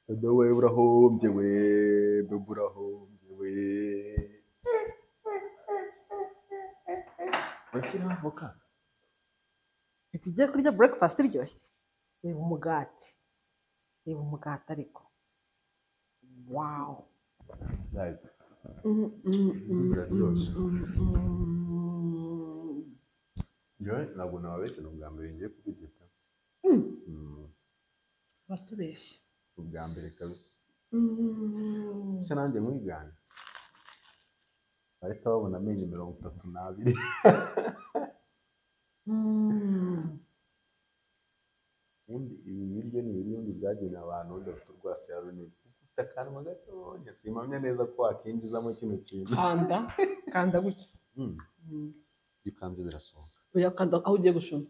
Dodo we urahombye we, bebe urahombye we. Urashyira avoka? Tujye kurya breakfast iryoshye. Reba umugati. Reba umugati ariko. Wow. Guys, biraryoshye. Njyewe ntabwo nababeshya ni ubwa mbere ngiye kubirya. Batubeshye. Ubwa mbere kabisa. Se nanjye mwigane. Bahita babona amenyo 32. Ubundi ibi biryo ni ibiryo byagenewe abantu wenda bafite urwasaya runini. Ufite akanwa gatonya simpamya neza ko wakinjizamo kino kintu. Kanda gutya. Iyo ukanze birasohoka. Oya kanda aho ugiye gushoma.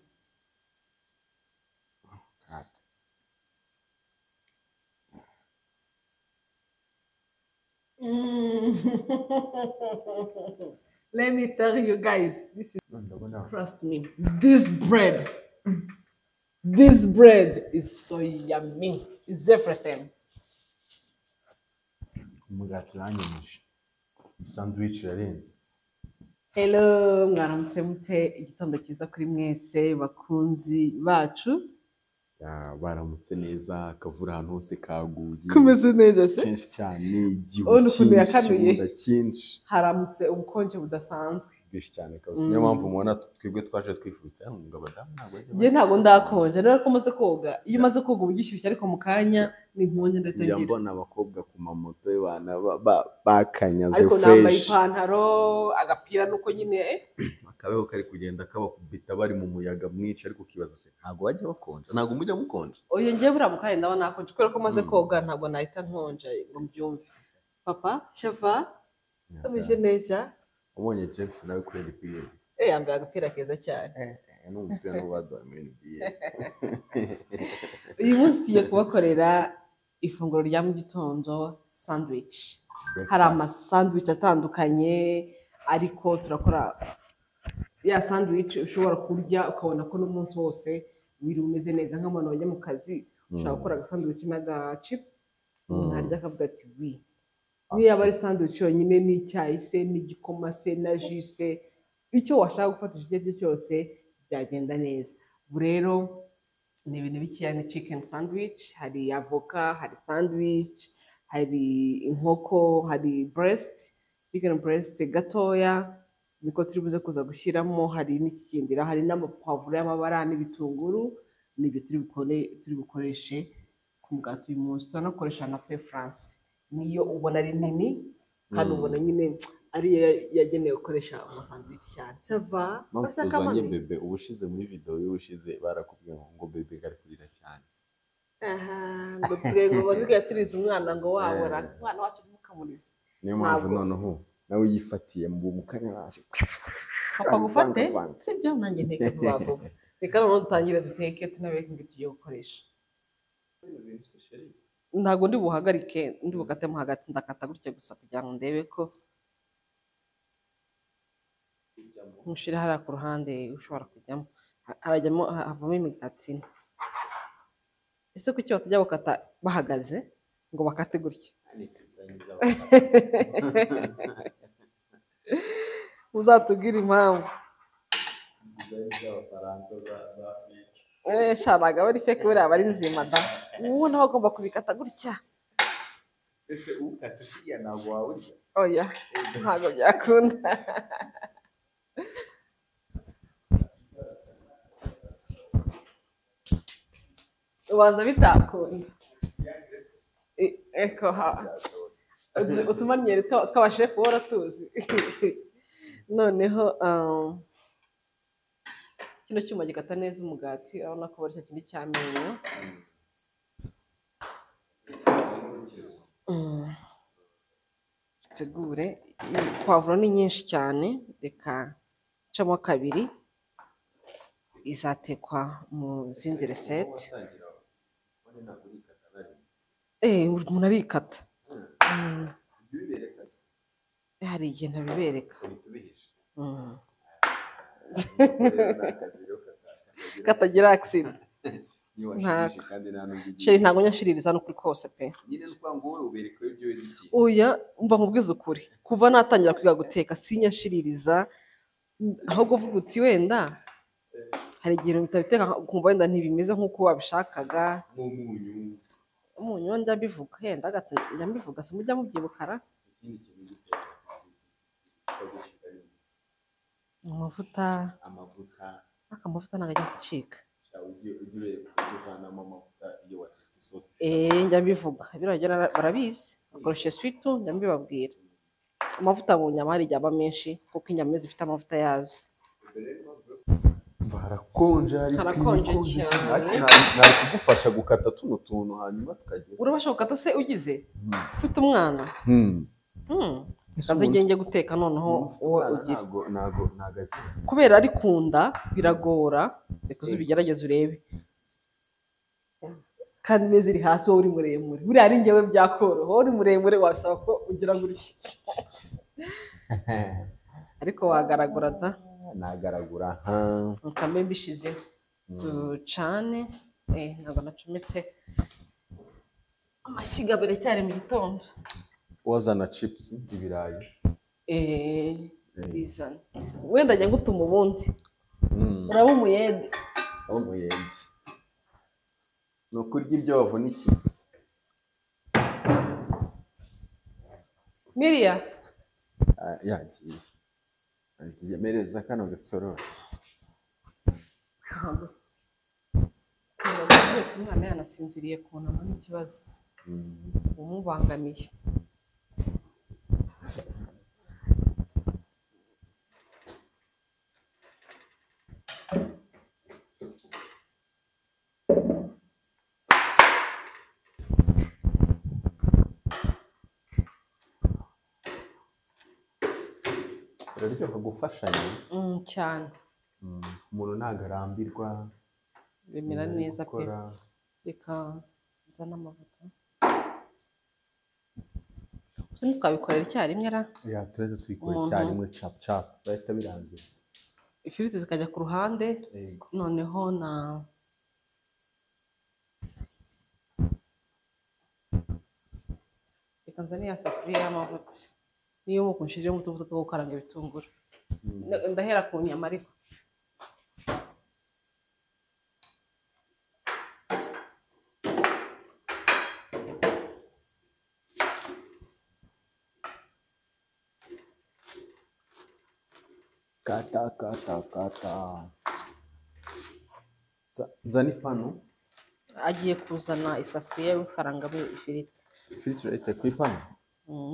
Let me tell you guys, this is, trust me, this bread is so yummy. It's everything. Umugati uranyemeje. Sandwich yarenze. Hello, mwaramutse mute, igitondo cyiza kuri mwese bakunzi bacu. Baramutse neza, akavura ahantu hose kaguye. Kumeze neza se? Kenshi cyane, igihu cyinshi. Haramutse ubukonje budasanzwe. Bwinshi cyane kabisa. Niyo mpamvu mubona twebwe twaje twifutse ngo abadamu ntabwo ajya. Nge ntabwo ndakonje, rero ko maze koga. Iyo umaze koga uba ugishyushye ariko mu kanya ni nkonje ndatangira. Njya mbona abakobwa ku mamoto y'abana bakanyaze fresh. Ariko nambaye ipantaro, agapira nuko nyine akabeho kari kugenda kabakubita bari mu muyaga mwinshi ariko kibaza se ntabwo bajya bakonje. Ntabwo mujya mukonje. Oya ngiye bura mukaye ndabona nakonje kubera ko maze koga ntabwo nahita nkonje ngo mbyumve. Papa, shava, tumeze neza. Ubonye James nawe kuri RPA. Yambaye agapira keza cyane. N'umupira n'ubadwa muri RPA. Uyu munsi tugiye kubakorera ifunguro rya mu gitondo, sandwich. Hari ama sandwich atandukanye ariko turakora ya sandwich ushobora kurya ukabona ko n'umunsi wose wiri umeze neza nk'abantu bajya mu kazi ushaka gukora sandwich n'aga chips ntarya akavuga ati wi niyo yaba ari sandwich yonyine n'icyayi se n'igikoma se na jus se icyo washaka gufatisha icyo aricyo cyose byagenda neza. Ubu rero ni ibintu bikeya ni chicken sandwich, hari avoka, hari sandwich, hari inkoko, hari breast, chicken breast gatoya niko turi buze kuza gushyiramo, hari n'ikindira, hari n'amapavuro y'amabara n'ibitunguru. Nibyo turi bukoreshe ku mugati uyu munsi. Turanakoresha na pe France niyo ubona ari nini kandi ubona nyine ari yagenewe gukoresha amasandwich cyane. Sava uzanye bebe ubushize muri video y'ubushize barakubwiye ngo bebe gari kurira cyane. Ngo turego bagiyatiriza umwana ngo wabora umwana wacu mukamuriza. Niyo mpamvu noneho nawe yifatiye mu kanya waje. Papa gufate sibyo nanjye nteke vuba vuba. Reka noneho dutangire duteke tunabeke ngo tugiye gukoresha. Ntago ndi buhagarike ndi bukatemo hagati ndakata gutya gusa kugira ngo ndebe ko mushira hari ku ruhande ushobora kujyamo harajyamo havamo imigati. Ese kuki batajya gukata bahagaze ngo bakate gutya? Uzatubwira impamvu. Shanaga bari fake buriya bari nzima da. Ubu nawe agomba kubikata gutya. Ese ukase kuriya ntabwo wawurya? Oya ntabwo byakunda. Ubanza bitakunda. Eko ha. Utumanyere tw'abashefu wora tuzi. Noneho kino cyuma gikata neza umugati urabona ko bari cyo kindi cyamenyo. Tegure pavuro ni nyinshi cyane reka camo kabiri izatekwa mu zindi resete. Umuntu arikata. Hari igihe ntabibereka. Katagira accident. iyo washirije kandi nta n'ubwo sheri ntabwo nyashiririza n'ukuri kose pe nyine nukuvuga ngo wowe ubereka ibyo wediti oya mba nkubwiza ukuri kuva natangira kwiga guteka sinyashiririza ahubwo uvuga uti wenda hari igihe bitabiteka ukumva wenda ntibimeze nk'uko wabishakaga nk'umunyu umunyu njya mbivuga yenda njya mbivuga se mujya mubyibukara ikindi kintu giteka amavuta amavuta ntabwo ajya gucika ujye uvanamo amavuta iyo watetse isosi njya mbivuga biragera barabizi bakoresha switu njya mbibabwira amavuta mu nyama hari igihe aba menshi kuko inyama iyo zifite amavuta yazo harakonje cyane nari kugufasha gukata tuno tuntu hanyuma tukagira urabasha gukata se ugize ufite umwana kaze ngenge guteka noneho wowe ugira ntago kubera ari kunda biragora reka uzibigerageze urebe kandi imeze iri hasi wowe uri muremure buriya ari njyewe byakoroha wowe uri muremure wasaba ko ugira gutya ariko wagaragura da nagaragura nkambe mbishize ducane ntabwo nacometse amashyiga biracyari mu gitondo wazana chips ibirayi bizana wenda njya ngutuma ubundi uraba umuyede ni ukurya ibyo wavunikiye miriya yagiye mereza kano gasorora umwana yanasinziriye ku nama n'ikibazo umubangamiye biraryoha gufashanya cyane umuntu ntabwo arambirwa bimera neza pe reka nzane amavuta gusa ntitwabikorera icyarimwe ra tureze tubikorera icyarimwe cap cap bahita birangira ifiriti zikajya ku ruhande noneho reka nzane ya safuriya y'amavuta niyo muko nshiriyemo utuvuta two gukaranga ibitunguru ndahera ku nyama ariko kata nzana ipanu agiye kuzana isafuriya yo gukarangamo ifiriti urayiteka ku ipanu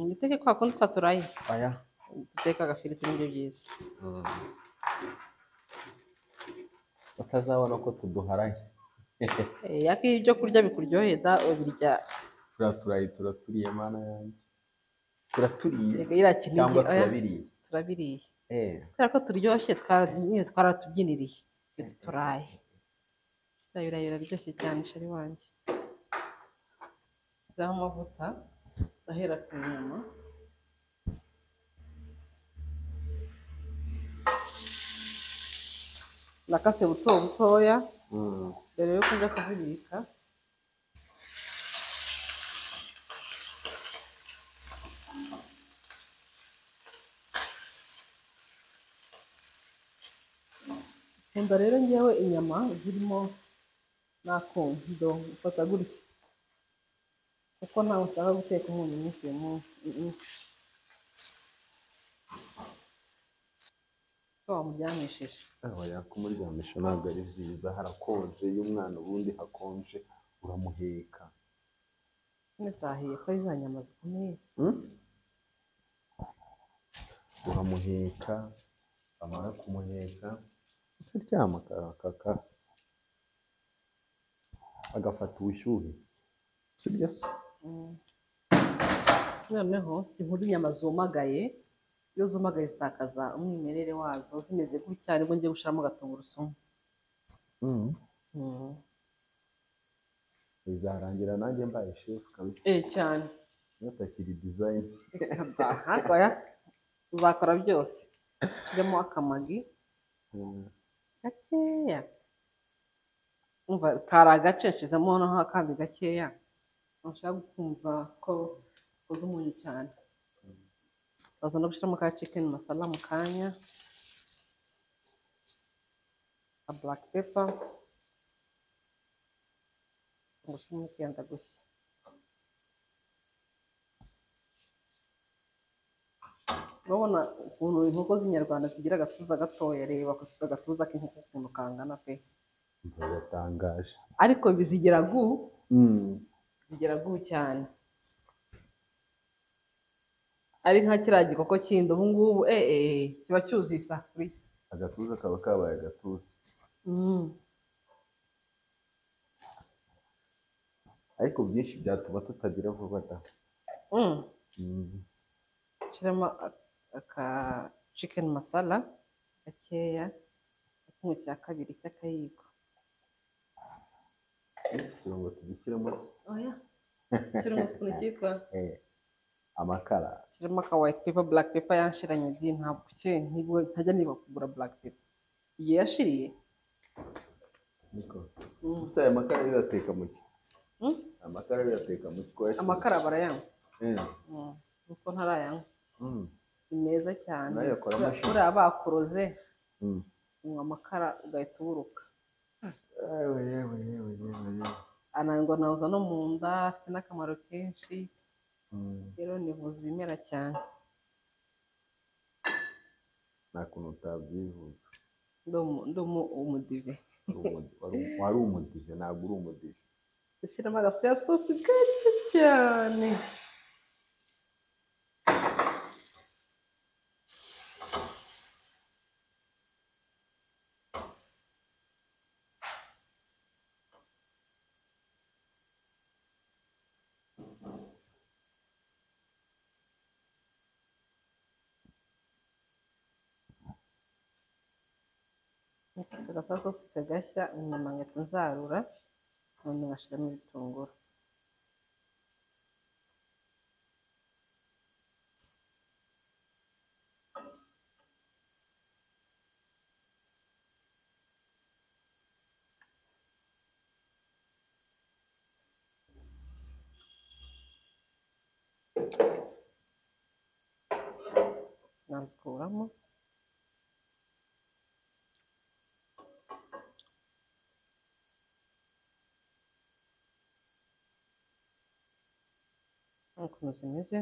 nditeke kwa kundi twaturaye aya duteka agafiriti nibyo byiza utazabona ko tuduharaye yako ibyo kurya bikuryoheye da ubirya turaturiye mana yanjye turaturiye cyangwa turabiriye kubera ko turyoshye twaratubyiniriye turaye biraryoshye cyane sheri wanjye zaho amavuta ahera ku nyama nakase buto butoya mbere yuko njya kuzibika nkunda rero ngewe inyama zirimo n'akondo ufata gutya kuko ntawe ushaka guteka umunyu mwinshi uyu munsi ko wamuryamishije kumuryamisha ntabwo ari byiza harakonje iyo umwana ubundi hakonje uramuheka none zahiye ko ari za nyama zikomeye uramuheka amara kumuheka ukaryama agafata ubushyuhe sibyo se noneho sinkunda inyama zumagaye iyo zumagaye zitakaza umwimerere wazo zimeze gutya ariko ngiye gushyiramo agatungurusumu bizarangira nanjye mbaye shefu kabisa cyane natakiri dizayini uzakora byose ushyiremo akamagi gakeya umva kari agace nshizemo noneho akandi gakeya nshaka kumva ko ukoze umunyu cyane baza no gushyiramo ka chicken masala mu kanya a black pepper gusa umukianda gushya urabona ukuntu inkoko z'inyarwanda zigira agatuza gatoya reba agatuza k'inkoko ukuntu kangana pe biratangaje ariko bizigira zigira cyane ari nka kiriya gikoko kindi ubu ngubu kiba cyuzuye isafuriya agatuza kaba kabaye agatuza ariko byinshi byatuma tutagira vuba da shyiramo aka chicken masala gakeya kimwe cya kabiri cy'akayiko ngo tugishyiremo oya shyiramo spoon cyitwa amakara shyiramo aka white pepper black pepper yanshiranye ntabwo ntajya niba kugura black pepper igihe yashiriye niko gusa aya makara yateka mu ki amakara yateka mu ki amakara barayanywa nuko ntarayanywa ni meza cyane kuriya bakuroze unywa amakara ugahita uburuka ananirwa nawuza no mu nda afite n'akamaro kenshi rero nivuza ibimera cyane nta kuntu utabyivuza ndi umudive wari umudive ntabwo uri umudive dushyiramo agasoya sosi gake cyane agasoya sosi kagashya inyuma ngahita nzarura none ngashyiramo ibitunguru nazikuramo ukuntu zimeze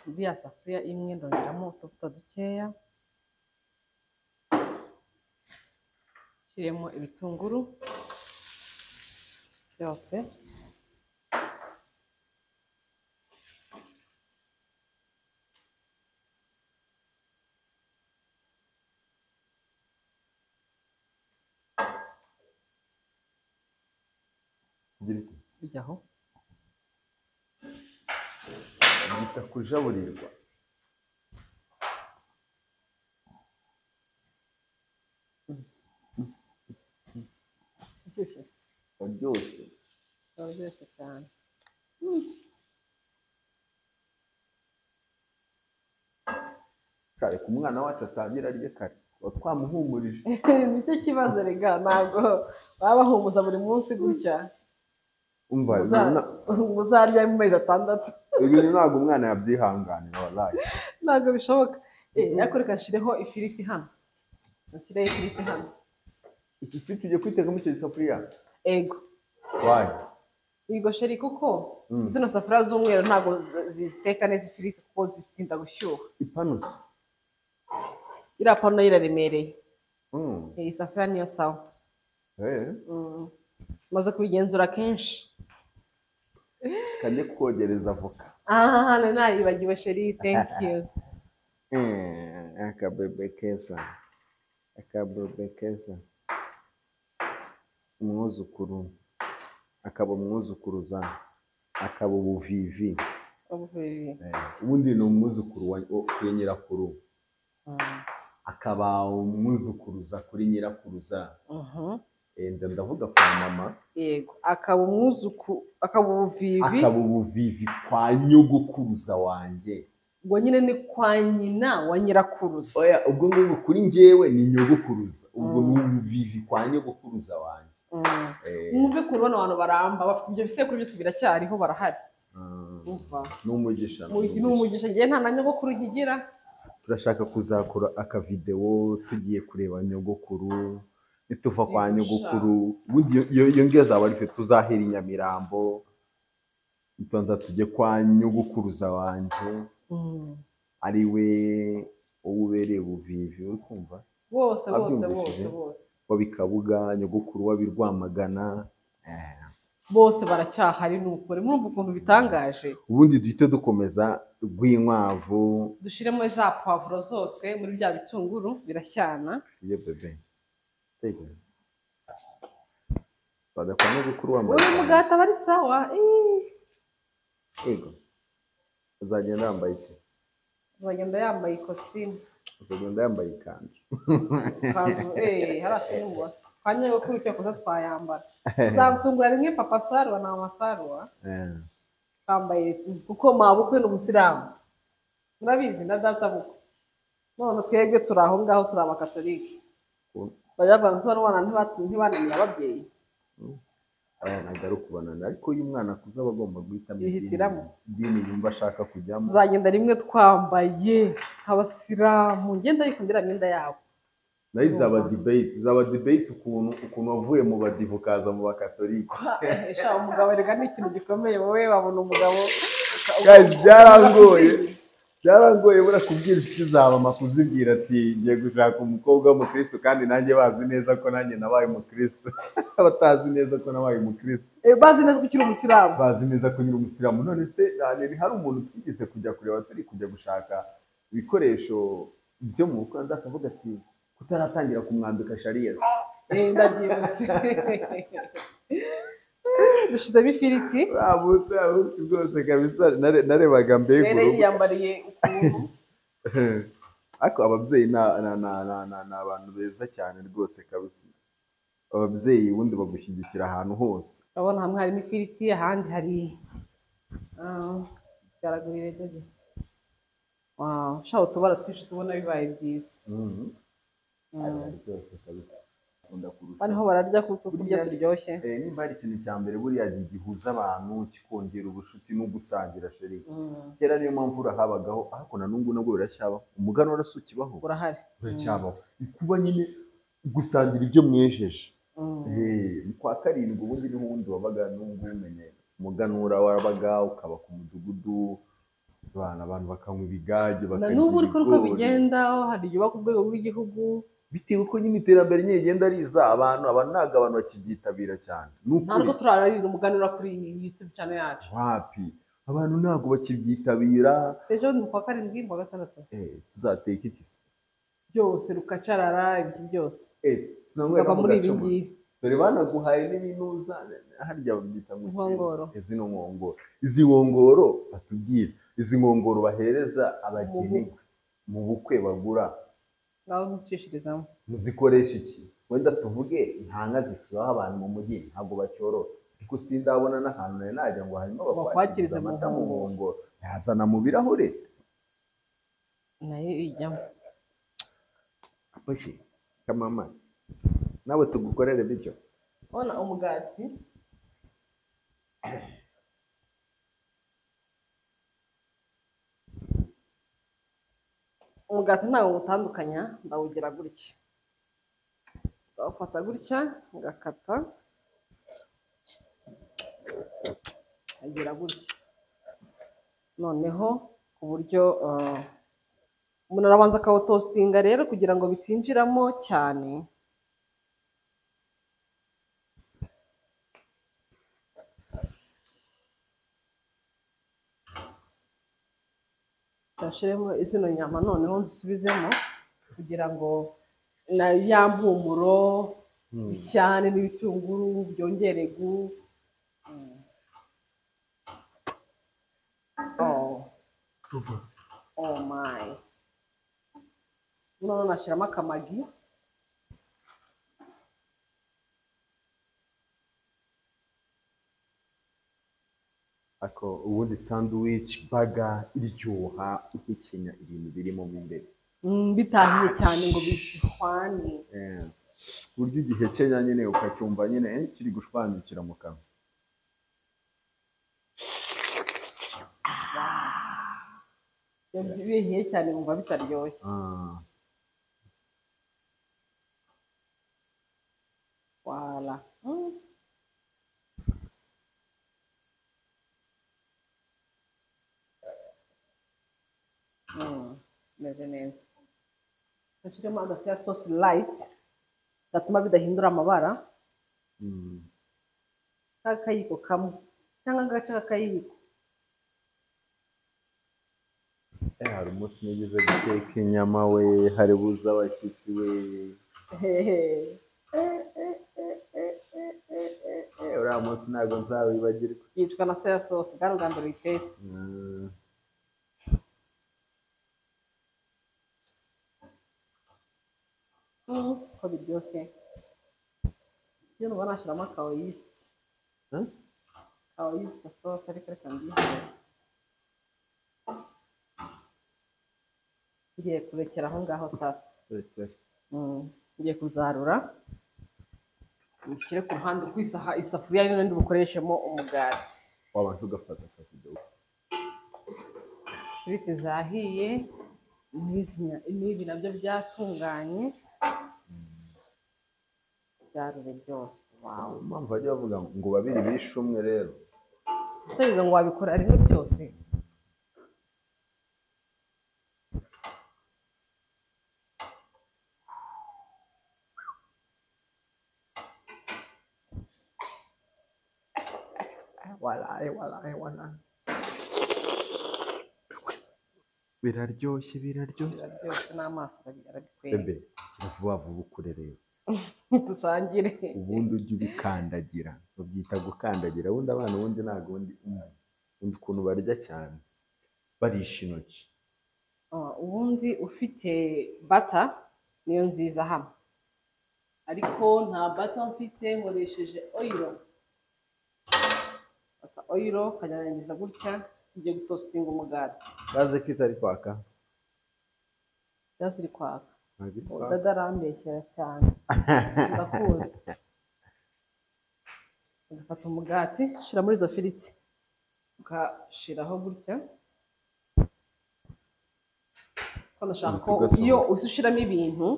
muri ya safuriya imwe ndongeramo utuvuta dukeya nshyiremo ibitunguru byose bijyaho bita kujaburirwa aryoshye cyane kare ku mwana wacu atangira arye kare tuba twamuhumurije nicyo kibazo rega ntabwo baba bahumuza buri munsi gutya umva uzarya mu mezi 6 ibintu ntabwo umwana yabyihanganira wallahi ntabwo bishoboka ariko reka nshyireho ifiriti hano nshyireho ifiriti hano iki fiti ugiye kwitega mu safuriya ego wayi Yego sheri kuko zino safuriya z'umweru ntabwo ziteka neza ifiriti kuko zitinda gushyuha ipanusi iriya pano iraremereye iyi safuriya niyo sawa maze kubigenzura kenshi kajye kogereza avoka hano nayibagiwe sheri thank you akabebe keza umwuzukuru akaba umwuzukuruza akaba ubuvivi ubundi ni umwuzukuru kuri nyirakuru akaba umwuzukuruza kuri nyirakuruza ndavuga kwa mama yego akaba ubuvivi kwa nyogokuruza wanjye ubwo nyine ni kwa nyina wa nyirakuruza oya ubwo ngubwo kuri njyewe ni nyogokuruza ubwo ni ubuvivi kwa nyogokuruza wanjye mwumve ukuntu bano bantu baramba bafite ibyo bisekuru byose biracyariho barahari. ni umugisha ni umugisha ngewe nta na nyogokuru nkigira. turashaka kuzakora akavidewo tugiye kureba nyogokuru nituva kwa nyogokuru ubundi iyo ngiyo zaba ari twe tuzahera i Nyamirambo tubanza tujye kwa nyogokuruza wanjye ari we wowe ubereye Buvivi uri kumva bose wabikabuga nyogokuru wabirwamagana bose baracyahari n'ukuri mwumva ukuntu bitangaje. ubundi duhite dukomeza rw'inkwavu dushiremo za poivro zose muri bya bitunguru birashyana. siye bebe sego badakwa nyogokuru wambaye uyu mugati aba ari sawa. Ego azagenda yambaye iki? Azagenda yambaye ikositimu. Azagenda yambaye ikanzu. Harasa n'umuba kwa nyogokuru cyo kuza twayambara. Uzagutungura rimwe papa Sarwa na mama Sarwa. Kambaye kuko mabukwe n'umusilamu. Murabizi na data bukwe. None twebwe turi aho ngaho turi abakatolike. Bajaga nsobanura ntibananiye ababyeyi. Nagaruka kubanana ariko uyu mwana kuza bagomba guhitamo idini yumva ashaka kujyamo. Tuzagenda rimwe twambaye nk'abasilamu ngenda ariko ngira myenda yabo. Nayo zaba debate ukuntu wavuye mu badivu kaza mu bakatolike. Sha umugabo rega ni ikintu gikomeye wowe wabona umugabo. Byarangoye burakubwira ikizaba makuzibwira ati ngiye gushaka umukobwa w'umukristo kandi nanjye bazi neza ko nanjye nabaye umukristo. Abatazi neza ko nabaye umukristo. Bazi neza ko ukiri umusilamu. Bazi neza ko nyiri umusilamu. None se hari umuntu twigeze kujya kureba turi kujya gushaka ibikoresho byo mu Rwanda akavuga ati kutaratangira kumwambika sharia. Ndabyibutse. Dushizemo ifiriti. Abutse rwose kabisa narebaga mbega urugo. Yambariye ukuntu. Ariko ababyeyi ni abantu beza cyane rwose kabisa. Ababyeyi ubundi bagushyigikira ahantu hose. Urabona hamwe harimo ifiriti ahandi hari garagurire dede. Wow, shaho tubara twinshi tubona bibaye byiza. Hano bararya kuko kurya turyoshye. Nimba hari ikintu cya mbere buriya gihuza abantu kikongera ubushuti no gusangira sheri. Kera niyo mpamvu urahabagaho ariko na nungu nabwo biracyabaho. Umugano warasukibaho. Urahari. Biracyabaho. Kuba nyine gusangira ibyo mwejeje. Ni kwa karindwi ubundi n'ubundi wabaga nungu umenye. Umuganura warabaga ukaba ku mudugudu abantu bakanywa ibigage bakanywa. Na n'ubu uko bigenda hari igihe ku rwego rw'igihugu. Bitewe ko nyine iterambere nyegenda riza abantu ntago abantu bakibyitabira cyane. Ntabwo turararira umuganura kuri YouTube channel yacu. Wapi abantu ntago bakibyitabira. Ejo ni kwa karindwi kwa gatandatu. Tuzateka iki se? Byose rukacarara ibyo byose. Tunangwa muri ibi ngibi. Dore banaguhaye n'ibinuza harya babyita ngo nkongoro. Zino nkongoro. Izi nkongoro batubwira. Izi nkongoro bahereza abageni mu bukwe bagura. Ngaho mucishirizamo. Muzikoresha iki? Wenda tuvuge intanga zikibaho abantu mu mujyi ntabwo bacyorora. Ariko sindabona n'ahantu najya ngo hanyuma bakwakiriza amata mu nkongoro. Yazana mu birahure. Nayo ijyamo. Aposhi kamama. Nawe tugukorere bityo. Ona umugati. Umugati ntago utandukanya ndawugira gutya. Ufata gutya ngakata. Agira gutya. Noneho ku buryo umuntu arabanza akawutostinga rero kugira ngo bitinjiramo cyane. Turashiremo izino nyama noneho nzisubizemo kugira ngo na ya mpumuro ishyane n'ibitunguru byongere gu. Oh my. None nashyiramo akamagi. Ako ubundi sandwich burger iryoha ihekenya ibintu birimo imbere. Bitahiye cyane ngo bishwane. ku buryo igihekenya nyine ukacyumva nyine kiri gushwanyukira mu kanwa. iyo bihiye cyane wumva bitaryoshye. Wala. Meze neza. Dushyiremo agasiya sosi layiti gatuma bidahindura amabara. K'akayiko kamwe cyangwa agace k'akayiko. Hari umunsi nigeze guteka inyama we, hari buza abashyitsi we. Uriya munsi ntabwo nzawibagirwa. Yicwa na soya sauce, bwari ubwa mbere uyitetse. Ko biryoshye. Iyo numva nashyiramo akaoyisite. Akaoyisite sauce ariko reka mbyihere. Ngiye kurekera aho ngaho sasa. Ngiye kuzarura. Mushyire ku ruhande rw'isafuriya y'undi bukoreshemo umugati. Wabanza ugafata akavido. Ifiriti zahiye, n'ibi nabyo byatunganye. Byarure byose. Wow. Impamvu bajya bavuga ngo babiri bishe umwe rero. Usayize ngo wabikora rimwe byose. Wala. Biraryoshye. Biraryoshye n'amaso arabikwiriye. Bebe, kira vuba vuba ukure rero. Dusangire. Ubundi ujye ubikandagira. Babyita gukandagira. Ubundi abana ubundi ntabwo ubundi ukuntu barya cyane. Barisha intoki. Ubundi ufite bata niyo nziza hano. Ariko nta bata mfite, nkoresheje oyiro. Oyiro ukagerageza gutya ugiye gutositinga umugati. Baze ko itari kwaka. Byaziri kwaka. Dada arambeshyera cyane. Ndakuzi. Ugafata umugati, ushyira muri izo firiti. Ugashyiraho gutya. Kandi ashaka ko iyo ushyiramo ibintu,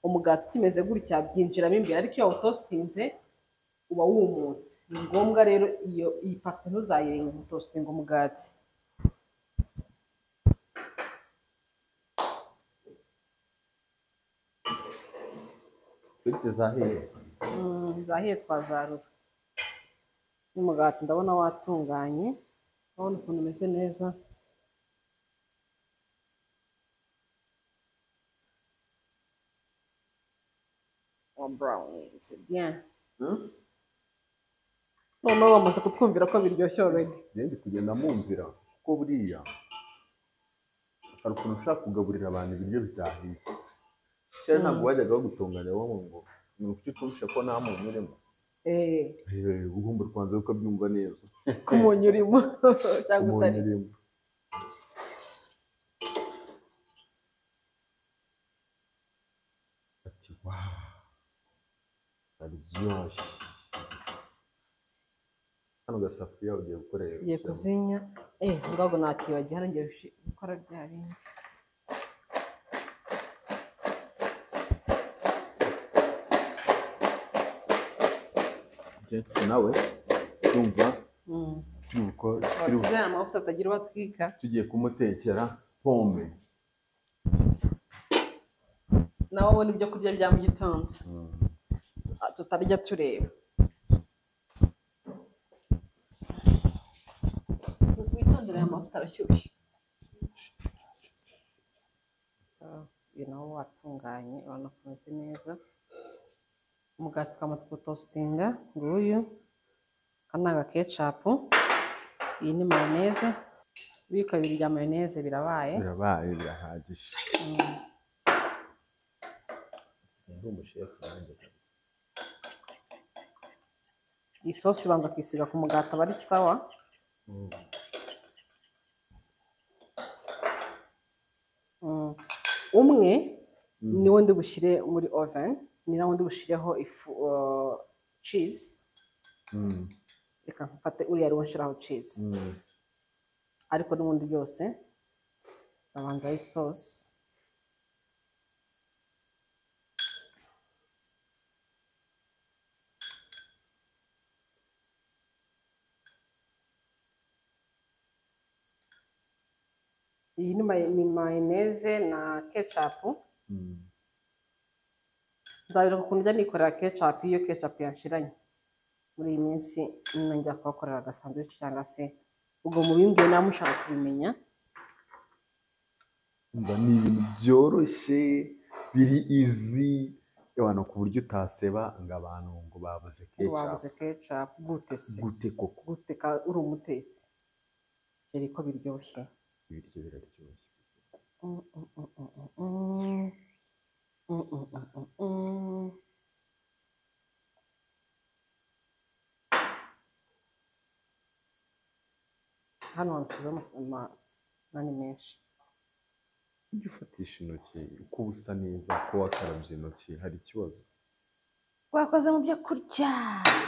umugati ukimeze gutya byinjiramo imbere, ariko iyo utositinze uba wumutse. Ni ngombwa rero iyi pasta ntuzayirenge gutositinga umugati. Firiti zahiye. Zahiye twazarura. Umugati ndabona watunganye. Urabona ukuntu umeze neza. Brownie, c'est bien. Noneho bamaze kutwumvira ko biryoshye already. Ndi kugenda mumvira ko buriya hari ukuntu ushaka kugaburira abantu ibiryo bitahiye. Kera ntabwo wajyaga bagutunganya wowe ngo ni uko utumvishe ko nta muntu urimo. Ugomba kubanza ukabyumva neza. Ko umuntu urimo cyangwa utari. Ati wow. Aryoshye. Hano gasafuriya ugiye gukoresha. Ugiye kuzimya. Ngago nakibagiye hano ngiye gukora byari. Jetsi nawe tumva yuko turi amavuta atagira batwika. Tugiye kumutekera pome. Nawe ubona ibyo kurya bya mu gitondo. Tutarya tureba. Witondere aya mavuta arashyushye. Uyu nawo watunganye, urabona ko umeze neza. Umugati twamaze kuwutositinga, nguyu. Aka ni agakecapu. Iyi ni mayoneze. Ibiyiko bibiri bya mayoneze birabaye. Birahagije. Ndi umushefu wanjye kabisa. Iyi sosi ibanza kwisiga ku mugati aba ari sawa. Umwe niwo ndi bushyire muri oven. ni nawe ndi bushireho ifu cheese. Reka mfate uriya ariwo nshiraho cheese. Ariko n'ubundi byose ndabanza isosi. Iyi ni mayonnaise na ketchup. Nzabira ukuntu njya nikorera ketchup iyo ketchup yanshiranye. Muri iyi minsi njya kubakorera agasandwich cyangwa se ubwo mubimbwiye namwe mushaka kubimenya. Umva ni ibintu byoroshye biri easy abantu ku buryo utaseba ngo abantu ngo babuze ketchup gute se gute koko gute ka uri umutetsi biri ko biryoshye ibiryo biraryoshye. Hano hantu nani menshi ujye ufatisha intoki uko usa neza ko wakarabye intoki hari ikibazo wakoze mu byo kurya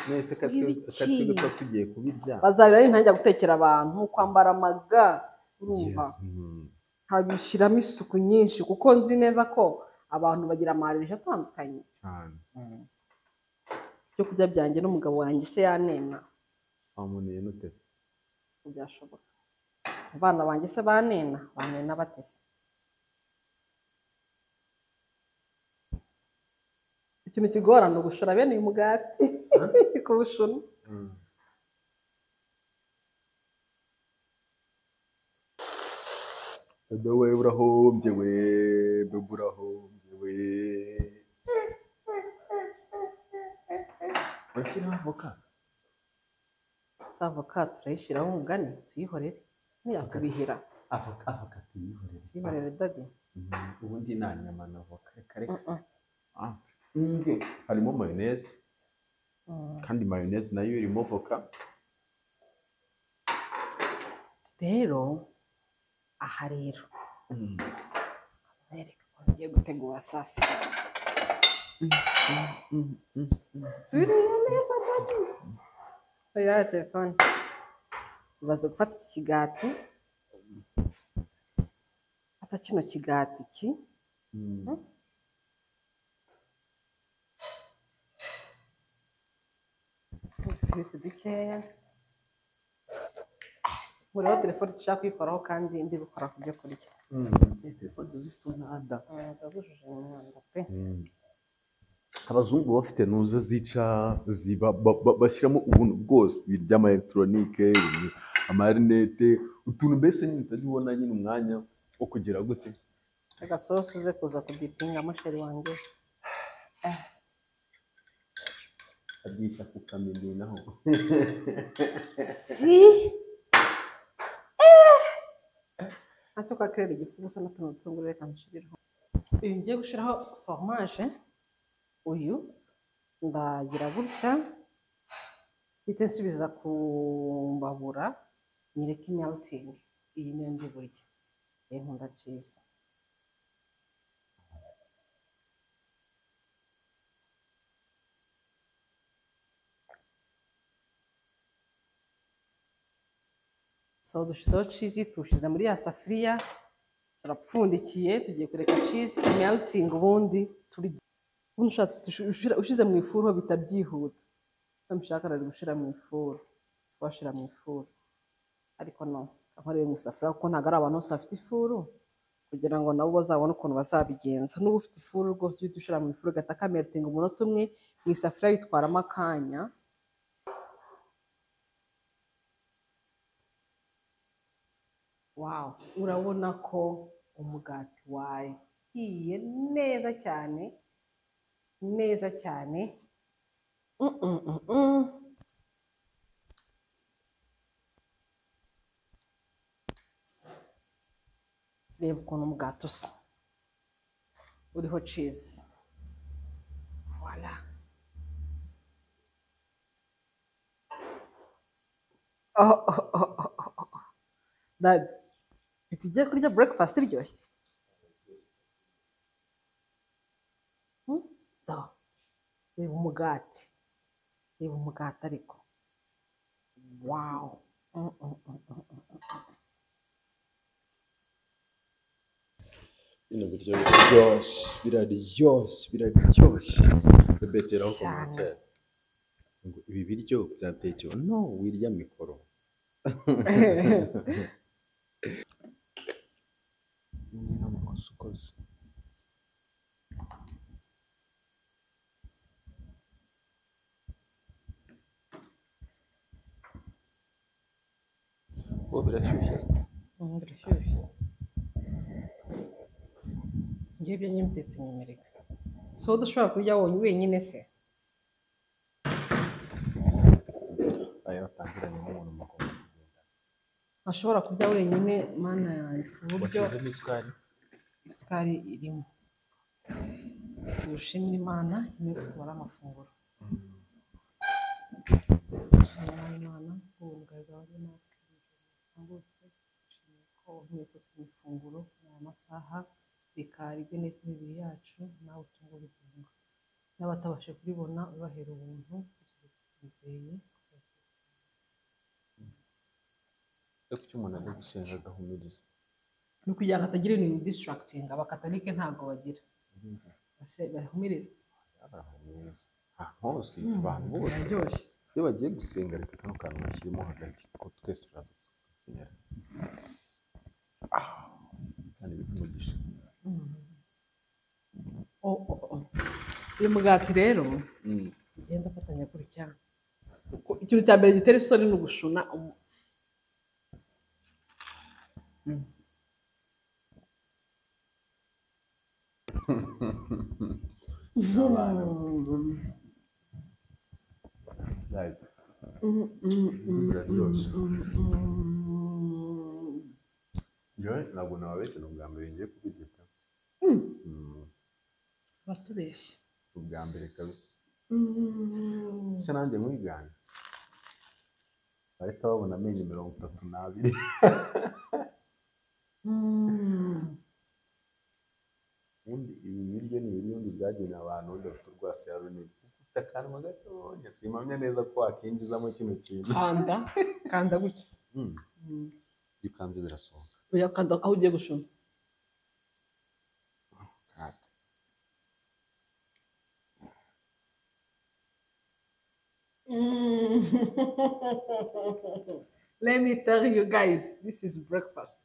nese katwiga ko tugiye kubirya bazabira ari ntangira gutekera abantu kwambara amaga urumva habishiramo isuku nyinshi kuko nzi neza ko abantu bagira amarije atandukanye cyane. Byo kurya byanjye n'umugabo wanjye se yanena amuneye nutese byashoboka abana banjye se banena batese. Ikintu kigorana ugushora bene uyu mugati kubushuna. Bewe urahombye we bebe urahombye we washyiraho avoka avoka turayishyiraho umugani tuyihorere ntiyatubihira avoka tuyihorere dadi. ubundi nta nyama na avoka reka harimo mayonnaise kandi mayonnaise nayo irimo avoka. Rero aha rero nereka ko ngiye gutegura sasa turiya neza dadi. Oya telefone ubaze gufata iki kigati ata kino kigati ki ifiriti dukeya muriho telefone zishaka kuyikoraho kandi ndi gukora ku byo kurya. Telefone zifite umwanda ndagujije umwanda pe. abazungu bafite nuza zica bashyiramo ubuntu bwose ibintu by'ama electronique amarinete utuntu mbese nyine utajya ubona nyine umwanya wo kugira gute agasosi uze kuza kudipinga musheri wanjye abyita ku kamini naho si ntacyo kakerera igifu gusa n'utuntu dutunguru reka nshirireho. Uyu ngiye gushyiraho foromage uyu ndagira gutya mpite nsubiza ku mbabura nyereke imelting. Iyi niyo ndi burya nkunda cheese. So dushyizeho cheese tuwushyize muri ya safuriya turapfundikiye tugiye kureka cheese imelting ubundi turya. Ubundi ushatse ushyize mu ifuru bihita byihuta. Ntabishaka nari gushyira mu ifuru washyira mu ifuru ariko no nkoreye mu isafuriya kuko ntabwo ari abantu bose bafite ifuru kugira ngo nabo bazabone ukuntu bazabigenza. N'uba ufite ifuru rwose uhita ushyira mu ifuru ugahita kamelting umunota umwe mu isafuriya bitwaramo akanya. Wow, urabona ko umugati wahiye neza cyane neza cyane. Reba ukuntu umugati usa uriho cheese. Voilà. Dad, tugiye kurya breakfast iryoshye. umugati. Reba umugati ariko. Wow. Bino biryo biraryoshye. Bebeteraho komantere. Ngo ibi biryo byatekewe. No, wirya mikoro. Ni n'amakosa ukoze. Birashyushye. Birashyushye. Ngebyo nyimutetse nyemereka. So udashobora kurya wenyine se? Aya batangiranye n'umuntu mukuru kugenda. Ashobora kurya wenyine mana yanjye ku buryo Washyizemo isukari? Isukari irimo. Dushimira Imana imwe kutubara amafunguro. Dushimira Imana ubuntu bwawe natwe butambutse. Dushimira ko uhuye kutuha ifunguro muri aya masaha bikaribwe neza imibiri yacu nawe utunga ubugingo. N'abatabashe kuribona ubahera ubuntu twizeye. Ariko icyo umuntu ari gusenga agahumiriza. Ni ukugira ngo hatagira ibintu distracting. Abakatalike ntabwo bagira. Bahumiriza. Barahumiriza. Hose abantu bose. Biraryoshye. Iyo bagiye gusenga reka kano kantu bashyiremo hagati kuko twese turaza gukenera. Kandi bikumugisha. Uyu mugati rero ngenda afatanya gutya. Ikintu cya mbere gitera isoni ni ugushuna. Ntabwo nababeshye ni ubwa mbere ngiye kubirya. Batubeshye. Ubwa mbere kabisa. Gusa nanjye mwigana. Bahita babona amenyo 32. Ubundi ibi biryo ni ibiryo byagenewe abantu wenda bafite urwasaya runini. Ufite akanwa gatoya simpamya neza ko wakinjizamo kino kintu. Kanda gutya. Iyo ukanze birasohoka. Uyakanda aho ugiye gushuna. Let me tell you guys, this is breakfast.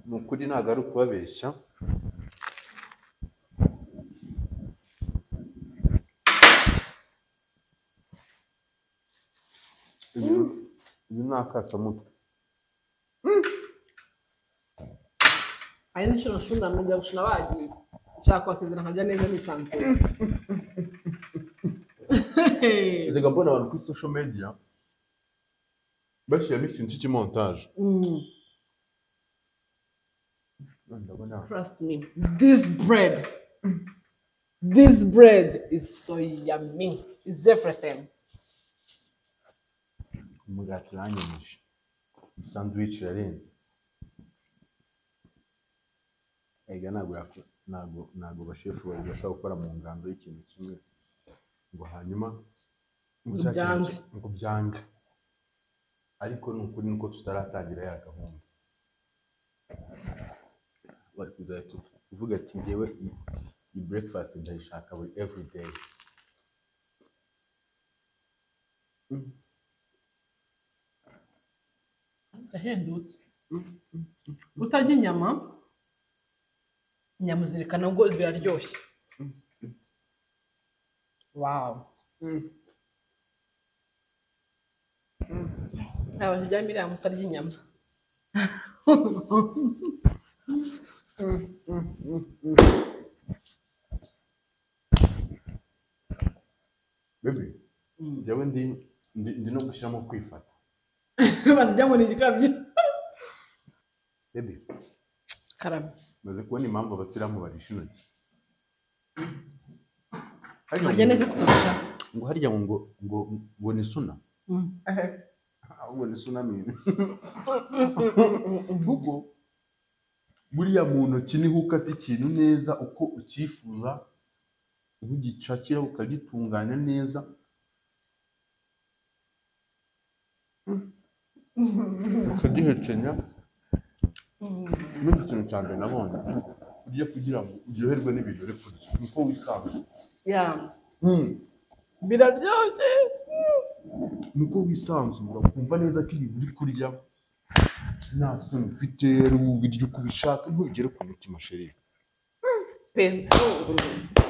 Ni ukuri ntabwo ari ukubabeshya. Ibi ni akasamutwe. Hari n'inshuro nshunda najya gushuna bagiye. Nshaka kubasezera nkajya neza nisanzuye. Erega mbona abantu kuri social media bashyiramo ikintu cy'ikimontage. Trust me, this bread is so yummy. It's everything. Umugati uranyemeje. Sandwich yarenze. Ega ntabwo bashefu bari bashaka gukora mu ngando y'ikintu kimwe ngo hanyuma ngo byange. Ariko ni ukuri nuko tutaratangira ya gahunda. Bari kuzahita uvuga ati njyewe iyi breakfast ndayishaka buri every day. Ndahendutse. Utarya inyama zirikana ngo ziraryoshye. Wow. Abajya miriya mutarya inyama. Baby, njyewe ndi no gushyiramo kwifata. Barya ngo ni igikabyo. Baby. Karame. Maze kubona impamvu abasilamu barisha intoki. Harya neza kutabasha. Ngo harya ngo ni suna. Ahubwo ni suna mimi. Kuko buriya mu ntoki niho ukata ikintu neza uko ucyifuza, ntugicakira ukagitunganya neza. Ukagihekenya. N'undi kintu cya mbere nabonye ugiye kugira ngo uryoherwe n'ibintu uri kurya niko wisanzura. Biraryoshye. Nuko wisanzura ukumva neza ko ibintu uri kurya nta soni ufite, ubirya uko ubishaka ntugere ku mutima sheri.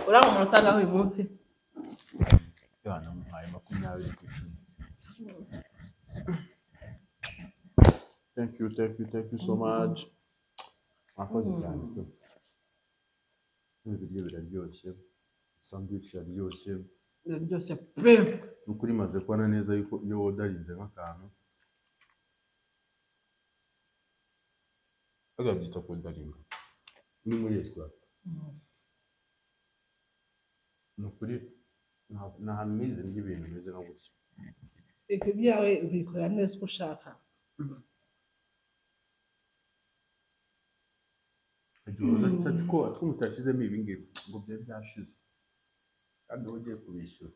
Uriya umuntu utangaho uyu munsi namuhaye 20 ku icumi. Thank you so much. Mwakoze cyane pe. Ibiryo biraryoshye, sandwich iraryoshye. biraryoshye pe. Nukuri maze kubona neza yuko iyo wodarinze nk'akantu agabyita kodaringa ni muri resitora. Nukuri nta hantu nize n'ibintu bimeze nka gutya. Ibyo byawe ubikorera neza uko ushaka. Ugiye ati ko mutashyizemo ibi ngibi ngo byari byashize kandi wowe ugiye kubishyura.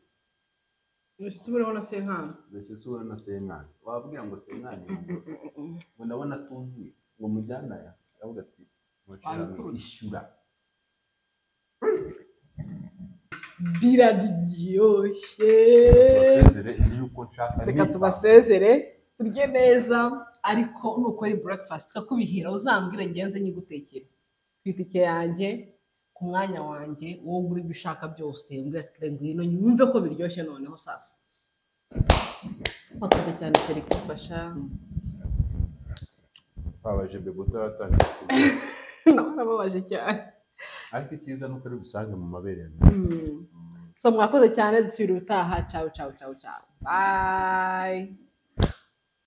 Ese ubona na senkani? Ese ubona na senkani? Wabwira ngo senkani ngo ndabona atumviye ngo mujyana aya aravuga ati ishyura. Biraryoshye. Reka tubasezere turye neza, ariko nukora breakfast kakubihira uzambwira ngenze nyigutekere ku itike yanjye ku mwanya wanjye, wowe ugura ibyo ushaka byose umbwira ati kire ngwino nyumve ko biryoshye noneho sasa. Wakoze cyane sheri kufasha. Babaje bebe utaratangiye nababaje cyane, ariko icyiza nuko ari gusange mu mabere yawe. So mwakoze cyane, dusubira ubutaha. Ciao. Bye.